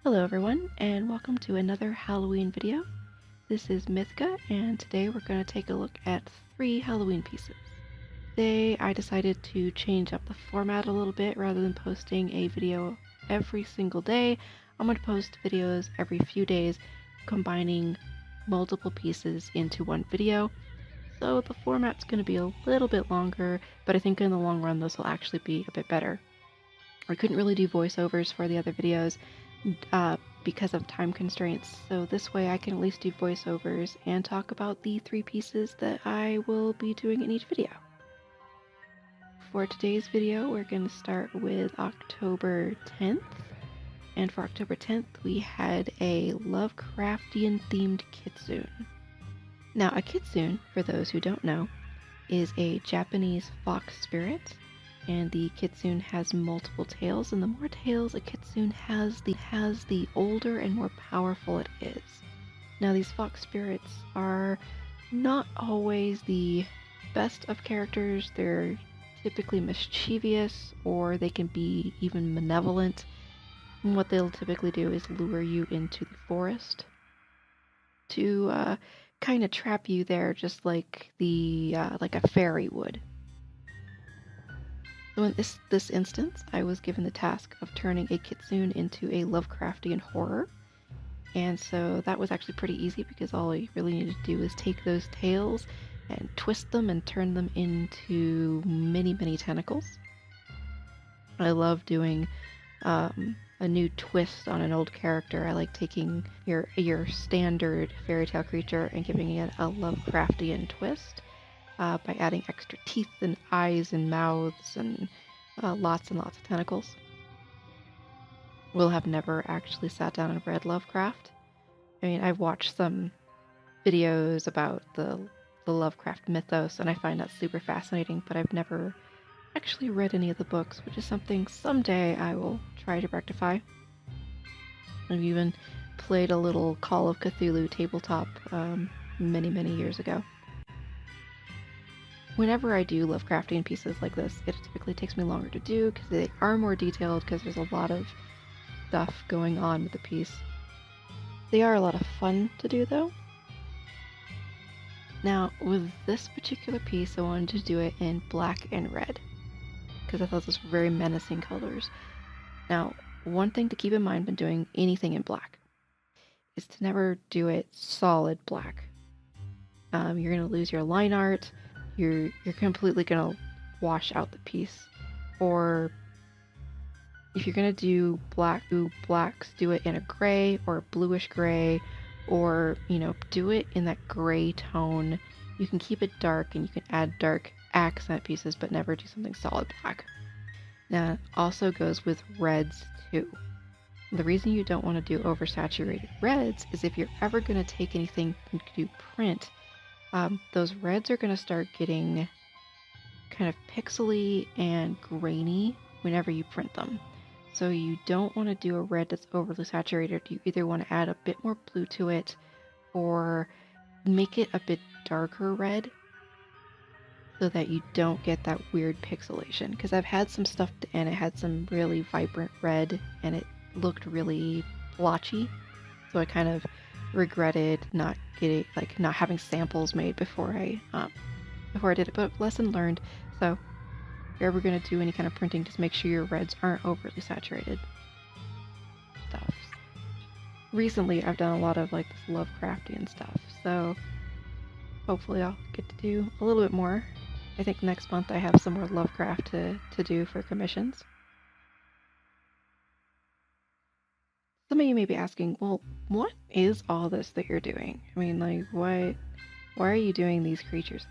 Hello everyone, and welcome to another Halloween video. This is Mythka, and today we're going to take a look at 3 Halloween pieces. Today I decided to change up the format a little bit. Rather than posting a video every single day, I'm going to post videos every few days, combining multiple pieces into one video. So the format's going to be a little bit longer, but I think in the long run this will actually be a bit better. I couldn't really do voiceovers for the other videos because of time constraints, so this way I can at least do voiceovers and talk about the 3 pieces that I will be doing in each video. For today's video, we're going to start with October 10th, and for October 10th we had a Lovecraftian themed kitsune. Now a kitsune, for those who don't know, is a Japanese fox spirit. And the kitsune has multiple tails, and the more tails a kitsune has, the older and more powerful it is. Now these fox spirits are not always the best of characters. They're typically mischievous, or they can be even malevolent. And what they'll typically do is lure you into the forest to kind of trap you there, just like like a fairy would. So in this instance, I was given the task of turning a kitsune into a Lovecraftian horror. And so that was actually pretty easy because all I really needed to do is take those tails and twist them and turn them into many, many tentacles. I love doing a new twist on an old character. I like taking your standard fairy tale creature and giving it a Lovecraftian twist. By adding extra teeth and eyes and mouths and lots of tentacles. Will have never actually sat down and read Lovecraft. I mean, I've watched some videos about the Lovecraft mythos, and I find that super fascinating, but I've never actually read any of the books, which is something someday I will try to rectify. I've even played a little Call of Cthulhu tabletop many, many years ago. Whenever I do Lovecraftian pieces like this, it typically takes me longer to do because they are more detailed, because there's a lot of stuff going on with the piece. They are a lot of fun to do though. Now with this particular piece, I wanted to do it in black and red because I thought those were very menacing colors. Now, one thing to keep in mind when doing anything in black is to never do it solid black. You're going to lose your line art. You're completely gonna wash out the piece. Or if you're gonna do blacks, do it in a gray or a bluish gray, or do it in that gray tone. You can keep it dark and you can add dark accent pieces, but never do something solid black. Now it also goes with reds too. The reason you don't want to do oversaturated reds is if you're ever gonna take anything and do print, those reds are going to start getting kind of pixely and grainy whenever you print them. So you don't want to do a red that's overly saturated. You either want to add a bit more blue to it or make it a bit darker red so that you don't get that weird pixelation. Because I've had some stuff and it had some really vibrant red and it looked really blotchy. So I kind of regretted not having samples made before I did it, but lesson learned. So if you're ever going to do any kind of printing, just make sure your reds aren't overly saturated. Stuff. Recently I've done a lot of like this Lovecraftian stuff, so hopefully I'll get to do a little bit more. I think next month I have some more Lovecraft to do for commissions. Some of you may be asking, well, what is all this that you're doing? I mean, like, why are you doing these creatures?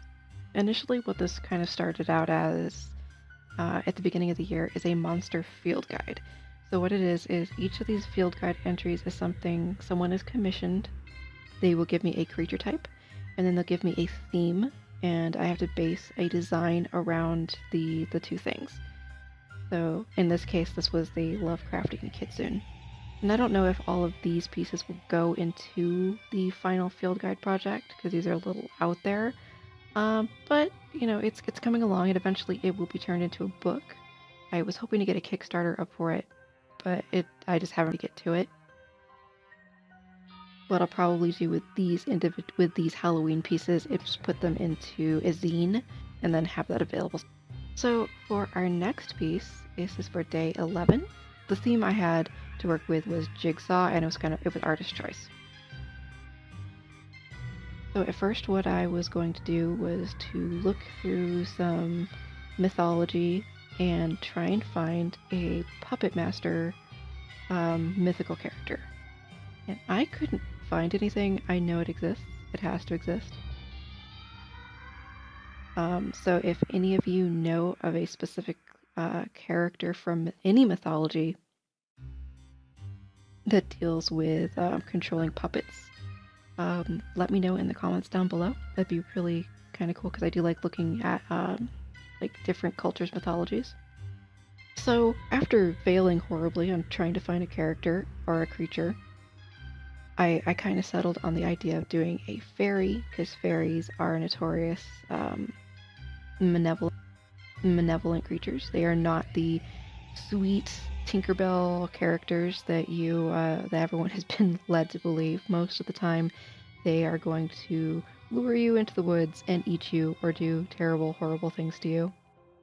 Initially, what this kind of started out as at the beginning of the year is a monster field guide. So what it is each of these field guide entries is something someone has commissioned. They will give me a creature type, and then they'll give me a theme, and I have to base a design around the 2 things. So in this case, this was the Lovecraftian kitsune. And I don't know if all of these pieces will go into the final field guide project because these are a little out there. But it's coming along, and eventually it will be turned into a book. I was hoping to get a Kickstarter up for it, but I just haven't get to it. what I'll probably do with these Halloween pieces is just put them into a zine and then have that available. So for our next piece, this is for day 11. The theme I had to work with was jigsaw, and it was artist choice. So at first what I was going to do was to look through some mythology and try and find a puppet master mythical character. And I couldn't find anything. I know it exists. It has to exist. So if any of you know of a specific character from any mythology that deals with controlling puppets, let me know in the comments down below. That'd be really kind of cool because I do like looking at like different cultures' mythologies. So after failing horribly on trying to find a character or a creature, I kind of settled on the idea of doing a fairy, because fairies are notorious malevolent creatures. They are not the sweet Tinkerbell characters that that everyone has been led to believe. Most of the time, they are going to lure you into the woods and eat you or do terrible, horrible things to you.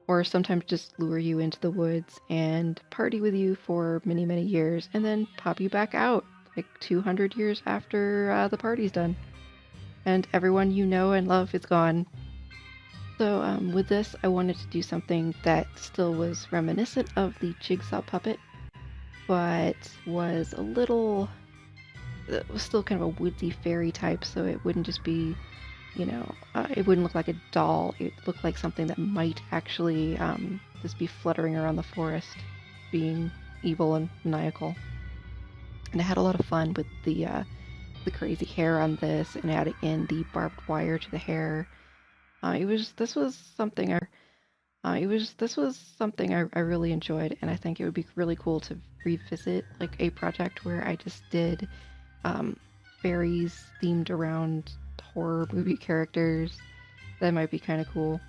Or sometimes just lure you into the woods and party with you for many, many years and then pop you back out like 200 years after the party's done. And everyone you know and love is gone. So with this, I wanted to do something that still was reminiscent of the jigsaw puppet, but was still kind of a woodsy fairy type, so it wouldn't just be, it wouldn't look like a doll. It looked like something that might actually just be fluttering around the forest, being evil and maniacal. And I had a lot of fun with the crazy hair on this and adding in the barbed wire to the hair. This was something I really enjoyed, and I think it would be really cool to revisit like a project where I just did fairies themed around horror movie characters. That might be kind of cool.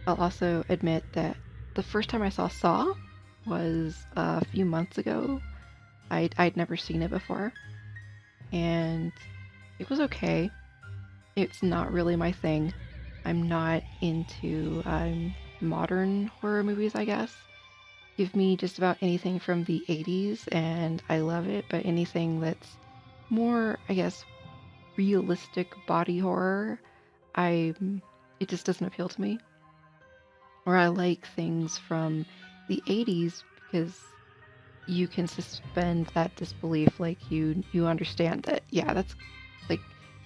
I'll also admit that the first time I saw Saw was a few months ago. I'd never seen it before, and it was okay. It's not really my thing. I'm not into modern horror movies, I guess. Give me just about anything from the 80s and I love it, but anything that's more, I guess, realistic body horror, it just doesn't appeal to me. Or I like things from the 80s because you can suspend that disbelief, like you understand that, yeah, that's like,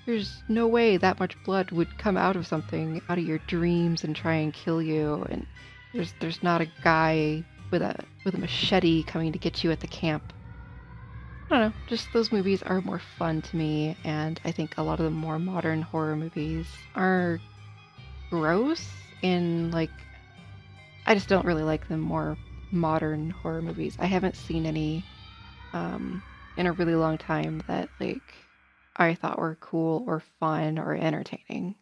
there's no way that much blood would come out of something, out of your dreams and try and kill you, and there's not a guy with a machete coming to get you at the camp. I don't know, just those movies are more fun to me, and I think a lot of the more modern horror movies are gross in like, I just don't really like the more modern horror movies. I haven't seen any in a really long time that like I thought were cool or fun or entertaining.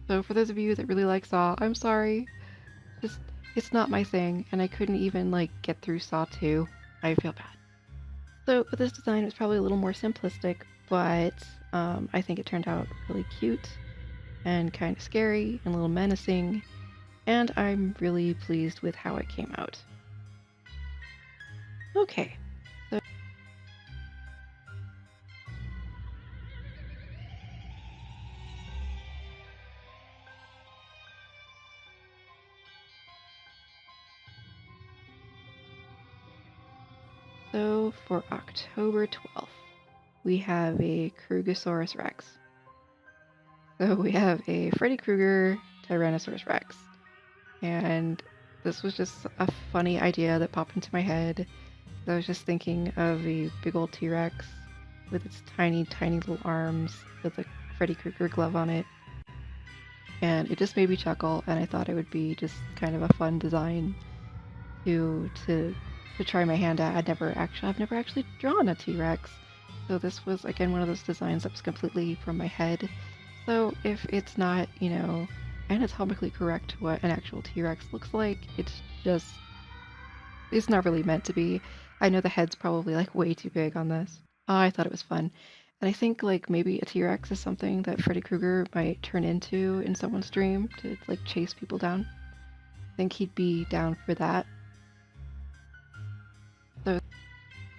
So for those of you that really like Saw, I'm sorry. Just, it's not my thing, and I couldn't even like get through Saw 2. I feel bad. So with this design, it was probably a little more simplistic, but I think it turned out really cute and kind of scary and a little menacing, and I'm really pleased with how it came out. Okay. So for October 12th, we have a Krugosaurus Rex. So we have a Freddy Krueger Tyrannosaurus Rex. And this was just a funny idea that popped into my head. I was just thinking of a big old T-Rex with its tiny, tiny little arms with a Freddy Krueger glove on it. And it just made me chuckle, and I thought it would be just kind of a fun design to try my hand at. I've never actually drawn a T-Rex, so this was again one of those designs that was completely from my head. So if it's not, anatomically correct to what an actual T-Rex looks like, it's It's not really meant to be. I know the head's probably like way too big on this. I thought it was fun. And I think like maybe a T-Rex is something that Freddy Krueger might turn into in someone's dream to like chase people down. I think he'd be down for that. So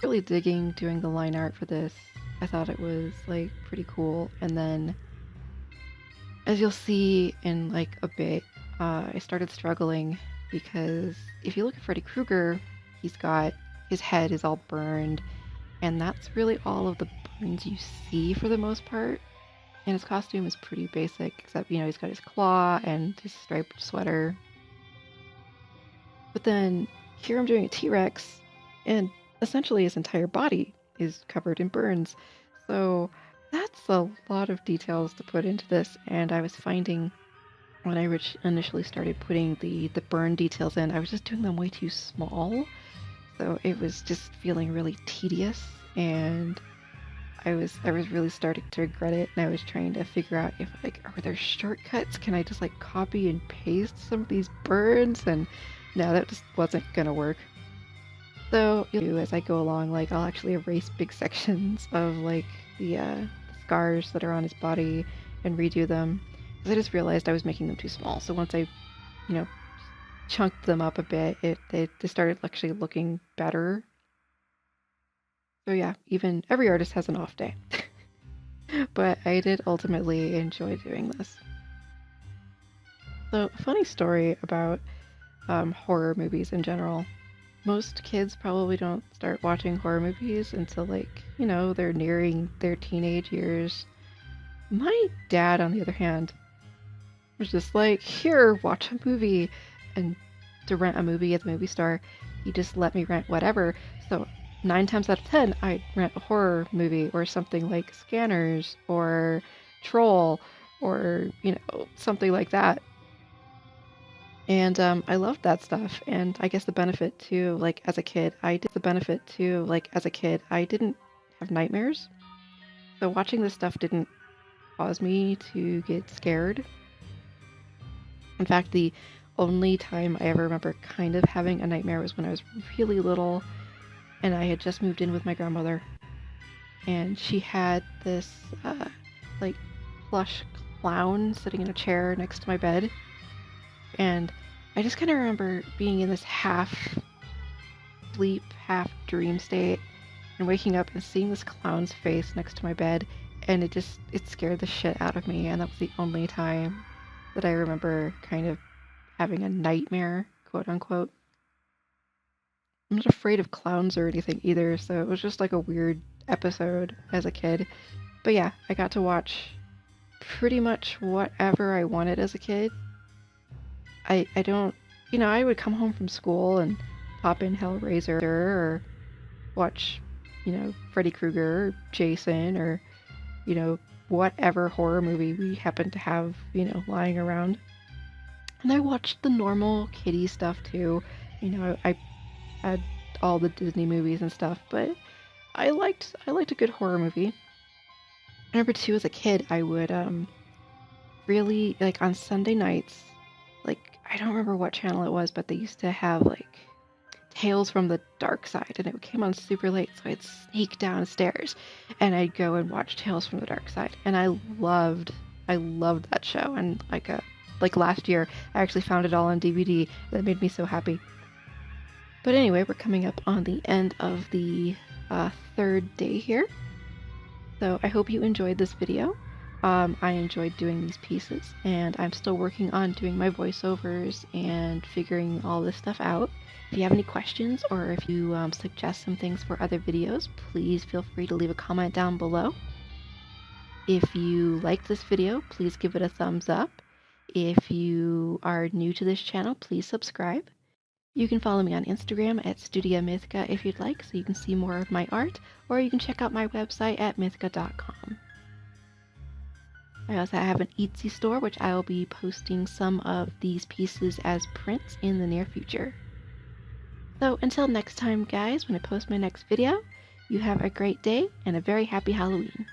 really digging doing the line art for this. I thought it was like pretty cool. And then as you'll see in like a bit, I started struggling because if you look at Freddy Krueger, he's got his head is all burned, and that's really all of the burns you see for the most part. And his costume is pretty basic, except, you know, he's got his claw and his striped sweater. But then here I'm doing a T-Rex, and essentially his entire body is covered in burns. So that's a lot of details to put into this, and I was finding when I initially started putting the burn details in, I was just doing them way too small. So it was just feeling really tedious, and I was really starting to regret it, and I was trying to figure out if like, are there shortcuts? Can I just like copy and paste some of these burns? And no, that just wasn't gonna work. So as I go along, like I'll actually erase big sections of like the scars that are on his body and redo them, because I just realized I was making them too small. So once I, you know, chunked them up a bit, they started actually looking better. So yeah, even every artist has an off day. But I did ultimately enjoy doing this. So a funny story about horror movies in general. Most kids probably don't start watching horror movies until like, you know, they're nearing their teenage years. My dad, on the other hand, was just like, here, watch a movie. And to rent a movie at the movie store, he just let me rent whatever. So 9 times out of 10, I'd rent a horror movie or something like Scanners or Troll or, you know, something like that. And I loved that stuff. And I guess the benefit too, like as a kid, I didn't have nightmares. So watching this stuff didn't cause me to get scared. In fact, the only time I ever remember kind of having a nightmare was when I was really little, and I had just moved in with my grandmother, and she had this like plush clown sitting in a chair next to my bed, and I just kind of remember being in this half sleep, half dream state, and waking up and seeing this clown's face next to my bed, and it scared the shit out of me, and that was the only time that I remember kind of having a nightmare, quote unquote. I'm not afraid of clowns or anything either, so it was just like a weird episode as a kid. But yeah, I got to watch pretty much whatever I wanted as a kid. I don't, you know, I would come home from school and pop in Hellraiser or watch, you know, Freddy Krueger or Jason or, you know, whatever horror movie we happened to have, you know, lying around. And I watched the normal kiddie stuff too. You know, I had all the Disney movies and stuff, but I liked a good horror movie. I remember too, as a kid, I would really like on Sunday nights, like I don't remember what channel it was, but they used to have like Tales from the Dark Side, and it came on super late, so I'd sneak downstairs and I'd go and watch Tales from the Dark Side, and I loved that show. And like last year, I actually found it all on DVD. That made me so happy. But anyway, we're coming up on the end of the third day here, so I hope you enjoyed this video. I enjoyed doing these pieces, and I'm still working on doing my voiceovers and figuring all this stuff out. If you have any questions or if you suggest some things for other videos, please feel free to leave a comment down below. If you liked this video, please give it a thumbs up. If you are new to this channel, please subscribe. You can follow me on Instagram at Studia Mythka if you'd like, so you can see more of my art, or you can check out my website at mythka.com. I also have an Etsy store, which I will be posting some of these pieces as prints in the near future. So until next time, guys, when I post my next video, you have a great day and a very happy Halloween.